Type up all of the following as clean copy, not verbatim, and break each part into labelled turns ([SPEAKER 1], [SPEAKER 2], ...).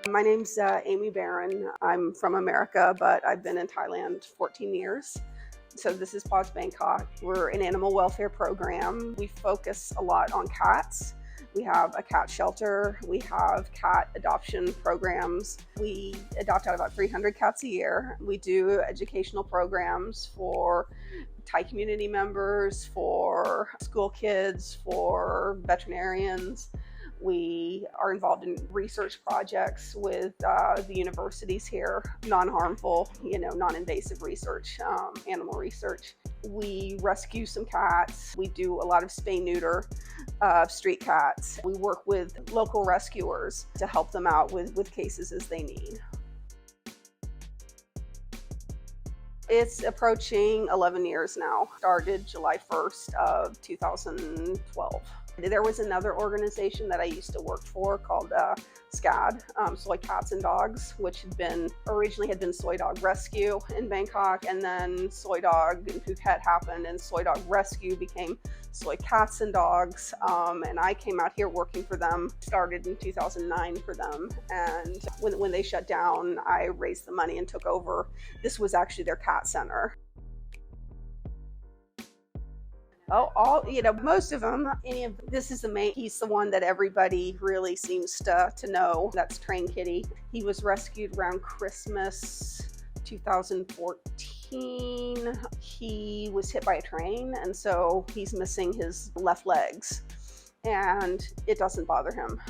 [SPEAKER 1] My name's Amy Barron. I'm from America, but I've been in Thailand 14 years. So this is PAWS Bangkok. We're an animal welfare program. We focus a lot on cats. We have a cat shelter. We have cat adoption programs. We adopt out about 300 cats a year. We do educational programs for Thai community members, for school kids, for veterinarians. We are involved in research projects with the universities here, non-harmful, non-invasive research, animal research. We rescue some cats. We do a lot of spay-neuter street cats. We work with local rescuers to help them out with cases as they need. It's approaching 11 years now. Started July 1st of 2012. There was another organization that I used to work for called SCAD, Soy Cats and Dogs, which originally had been Soy Dog Rescue in Bangkok, and then Soy Dog in Phuket happened, and Soy Dog Rescue became Soy Cats and Dogs, and I came out here working for them, started in 2009 for them, and when they shut down, I raised the money and took over. This was actually their cat center. Most of them, this is the main, he's the one that everybody really seems to know. That's Train Kitty. He was rescued around Christmas 2014. He was hit by a train, and so he's missing his left legs, and it doesn't bother him,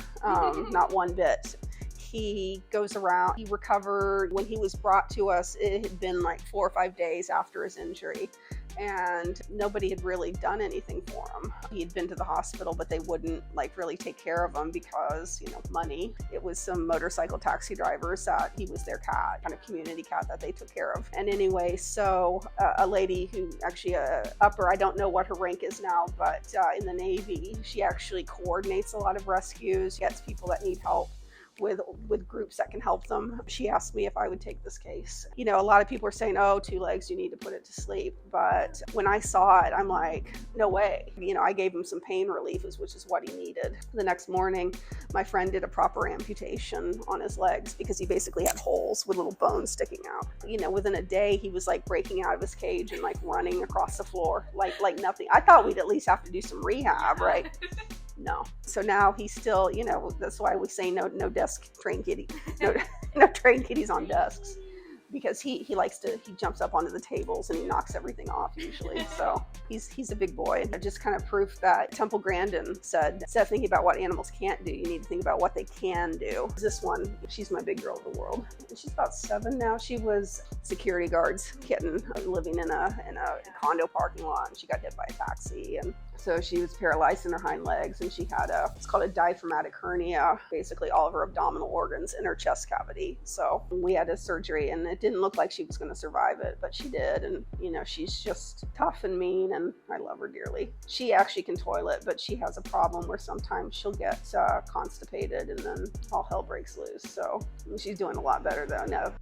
[SPEAKER 1] not one bit. He goes around, he recovered. When he was brought to us, it had been like 4 or 5 days after his injury, and nobody had really done anything for him. He had been to the hospital, but they wouldn't really take care of him because, money. It was some motorcycle taxi drivers that he was their cat, kind of community cat that they took care of. And anyway, so a lady who actually upper, I don't know what her rank is now, but in the Navy, she actually coordinates a lot of rescues, gets people that need help with groups that can help them. She asked me if I would take this case. A lot of people are saying, oh, 2 legs, you need to put it to sleep. But when I saw it, I'm like, no way. I gave him some pain relief, which is what he needed. The next morning, my friend did a proper amputation on his legs because he basically had holes with little bones sticking out. Within a day, he was breaking out of his cage and running across the floor like nothing. I thought we'd at least have to do some rehab, right? No. So now he's still, that's why we say no desk train kitty, no train kitties on desks, because he jumps up onto the tables and he knocks everything off usually. So he's a big boy. And just kind of proof that Temple Grandin said, instead of thinking about what animals can't do, you need to think about what they can do. This one, she's my big girl of the world. And she's about 7 now. She was security guard's kitten living in a condo parking lot, and she got hit by a taxi, and so she was paralyzed in her hind legs, and she had it's called a diaphragmatic hernia, basically all of her abdominal organs in her chest cavity. So we had a surgery, and it didn't look like she was going to survive it, but she did. And she's just tough and mean, and I love her dearly. She actually can toilet, but she has a problem where sometimes she'll get constipated, and then all hell breaks loose. So she's doing a lot better though now.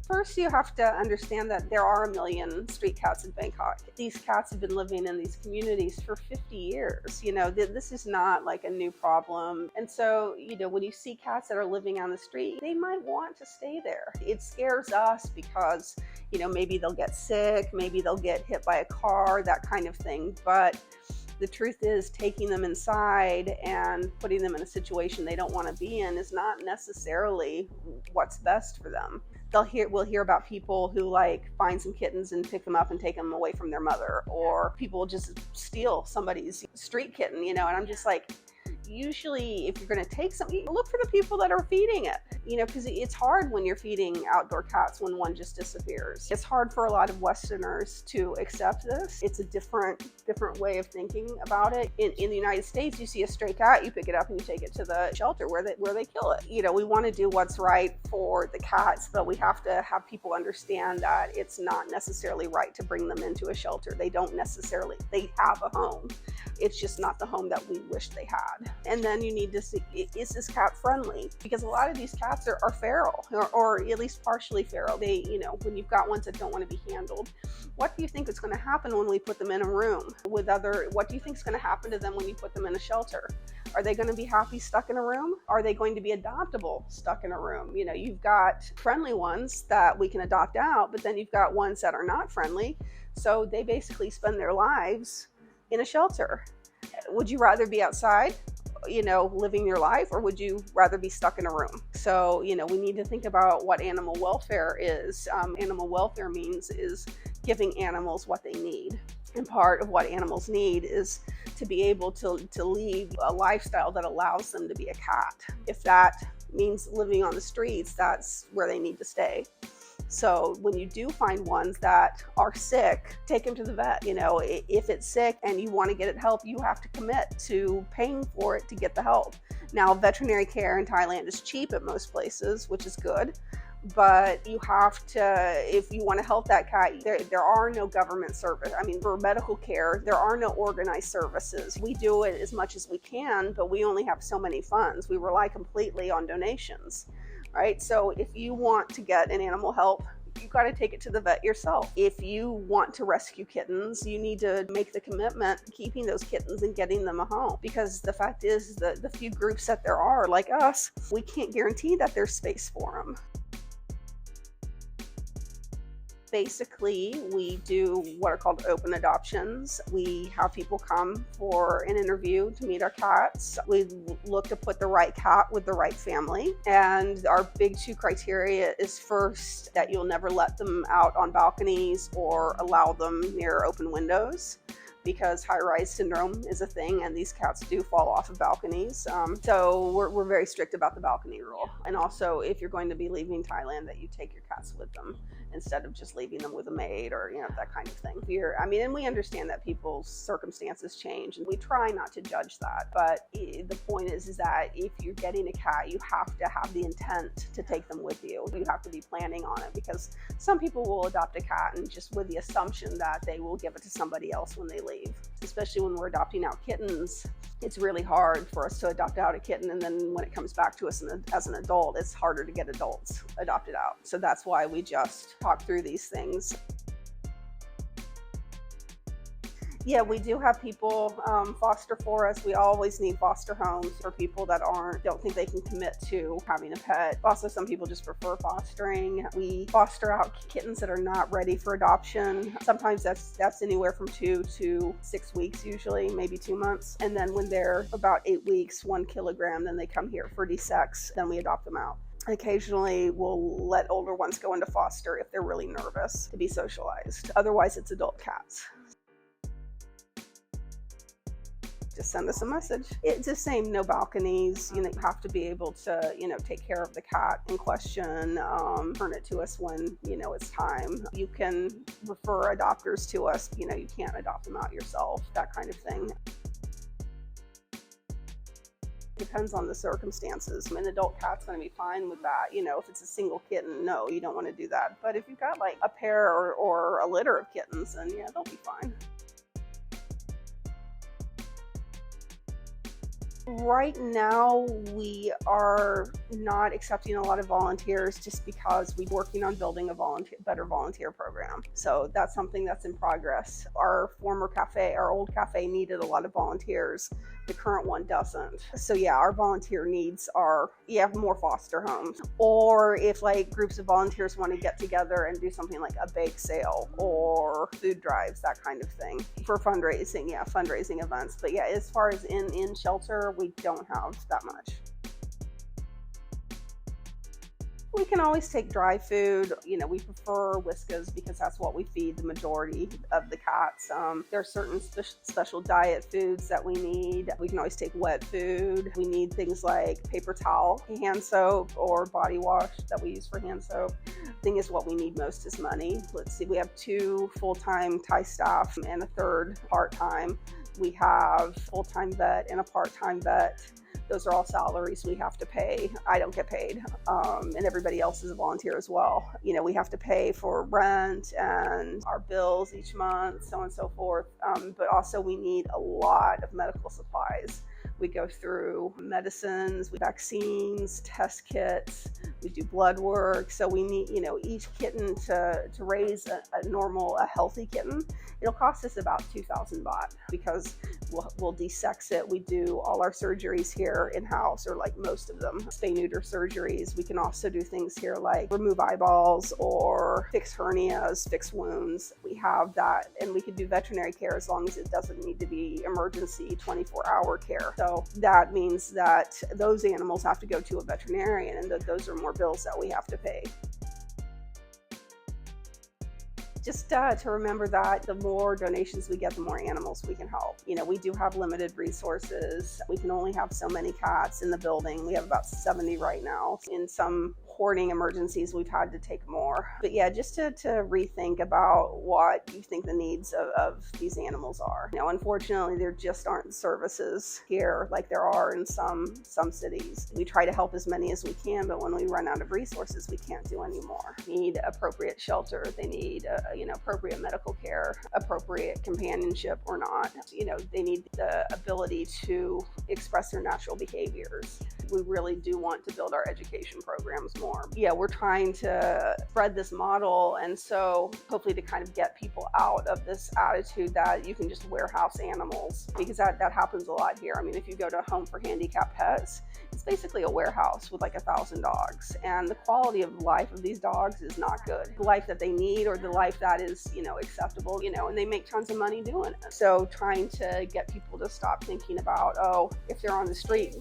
[SPEAKER 1] First, you have to understand that there are 1 million street cats in Bangkok. These cats have been living in these communities for 50 years. This is not a new problem. And so, when you see cats that are living on the street, they might want to stay there. It scares us because, maybe they'll get sick, maybe they'll get hit by a car, that kind of thing. But the truth is, taking them inside and putting them in a situation they don't want to be in is not necessarily what's best for them. We'll hear about people who find some kittens and pick them up and take them away from their mother, or people just steal somebody's street kitten, and I'm just usually if you're going to take something, look for the people that are feeding it, because it's hard when you're feeding outdoor cats when one just disappears. It's hard for a lot of Westerners to accept this. It's a different way of thinking about it. In the United States, you see a stray cat, you pick it up and you take it to the shelter where they kill it. We want to do what's right for the cats, but we have to have people understand that it's not necessarily right to bring them into a shelter. They have a home. It's just not the home that we wish they had. And then you need to see, is this cat friendly? Because a lot of these cats are feral, or at least partially feral. They, when you've got ones that don't want to be handled, what do you think is going to happen when we put them in a room with what do you think is going to happen to them when you put them in a shelter? Are they going to be happy stuck in a room? Are they going to be adoptable stuck in a room? You've got friendly ones that we can adopt out, but then you've got ones that are not friendly. So they basically spend their lives in a shelter. Would you rather be outside, living your life, or would you rather be stuck in a room? So, we need to think about what animal welfare is. Animal welfare is giving animals what they need. And part of what animals need is to be able to lead a lifestyle that allows them to be a cat. If that means living on the streets, that's where they need to stay. So when you do find ones that are sick, take them to the vet. If it's sick and you want to get it help, you have to commit to paying for it to get the help. Now, veterinary care in Thailand is cheap at most places, which is good. But you have to, if you want to help that cat, there are no government service. For medical care, there are no organized services. We do it as much as we can, but we only have so many funds. We rely completely on donations, right? So if you want to get an animal help, you've got to take it to the vet yourself. If you want to rescue kittens, you need to make the commitment keeping those kittens and getting them a home. Because the fact is that the few groups that there are, like us, we can't guarantee that there's space for them. Basically, we do what are called open adoptions. We have people come for an interview to meet our cats. We look to put the right cat with the right family. And our big two criteria is first, that you'll never let them out on balconies or allow them near open windows, because high-rise syndrome is a thing, and these cats do fall off of balconies. So we're very strict about the balcony rule. And also, if you're going to be leaving Thailand, that you take your cats with them instead of just leaving them with a maid or that kind of thing. And we understand that people's circumstances change, and we try not to judge that. But the point is that if you're getting a cat, you have to have the intent to take them with you. You have to be planning on it, because some people will adopt a cat and just with the assumption that they will give it to somebody else when they leave. Especially when we're adopting out kittens, it's really hard for us to adopt out a kitten, and then when it comes back to us as an adult, it's harder to get adults adopted out. So that's why we just talk through these things. Yeah, we do have people foster for us. We always need foster homes for people that don't think they can commit to having a pet. Also, some people just prefer fostering. We foster out kittens that are not ready for adoption. Sometimes that's anywhere from 2 to 6 weeks, usually, maybe 2 months. And then when they're about 8 weeks, 1 kilogram, then they come here for de-sex, then we adopt them out. Occasionally, we'll let older ones go into foster if they're really nervous to be socialized. Otherwise, it's adult cats. Just send us a message. It's the same, no balconies. You have to be able to, take care of the cat in question, turn it to us when, it's time. You can refer adopters to us. You can't adopt them out yourself, that kind of thing. Depends on the circumstances. An adult cat's going to be fine with that. If it's a single kitten, no, you don't want to do that. But if you've got like a pair or a litter of kittens, then yeah, they'll be fine. Right now, we are not accepting a lot of volunteers just because we're working on building a better volunteer program. So that's something that's in progress. Our former cafe, our old cafe, needed a lot of volunteers. The current one doesn't. So yeah, our volunteer needs are, more foster homes. Or if like groups of volunteers want to get together and do something like a bake sale or food drives, that kind of thing. For fundraising, fundraising events. But yeah, as far as in shelter, we don't have that much. We can always take dry food. We prefer Whiskas because that's what we feed the majority of the cats. There are certain special diet foods that we need. We can always take wet food. We need things like paper towel, hand soap, or body wash that we use for hand soap. Thing is, what we need most is money. Let's see, we have 2 full-time Thai staff and a 3rd part-time. We have full-time vet and a part-time vet. Those are all salaries we have to pay. I don't get paid, and everybody else is a volunteer as well. We have to pay for rent and our bills each month, so on and so forth. But also we need a lot of medical supplies. We go through medicines, vaccines, test kits, we do blood work. So we need, each kitten to raise a normal, a healthy kitten, it'll cost us about 2,000 baht because we'll de-sex it. We do all our surgeries here in-house, or like most of them, spay-neuter surgeries. We can also do things here like remove eyeballs or fix hernias, fix wounds. We have that, and we can do veterinary care as long as it doesn't need to be emergency 24-hour care. So that means that those animals have to go to a veterinarian, and those are more bills that we have to pay. Just to remember that the more donations we get, the more animals we can help. We do have limited resources. We can only have so many cats in the building. We have about 70 right now. In some hoarding emergencies, we've had to take more. But yeah, just to rethink about what you think the needs of these animals are. Unfortunately, there just aren't services here like there are in some cities. We try to help as many as we can, but when we run out of resources, we can't do any more. They need appropriate shelter. They need appropriate medical care, appropriate companionship or not. They need the ability to express their natural behaviors. We really do want to build our education programs more. Yeah, we're trying to spread this model, and so hopefully to kind of get people out of this attitude that you can just warehouse animals, because that happens a lot here. I mean, if you go to a home for handicapped pets, it's basically a warehouse with like 1,000 dogs, and the quality of life of these dogs is not good. The life that they need, or the life that is, acceptable, and they make tons of money doing it. So trying to get people to stop thinking about, if they're on the street,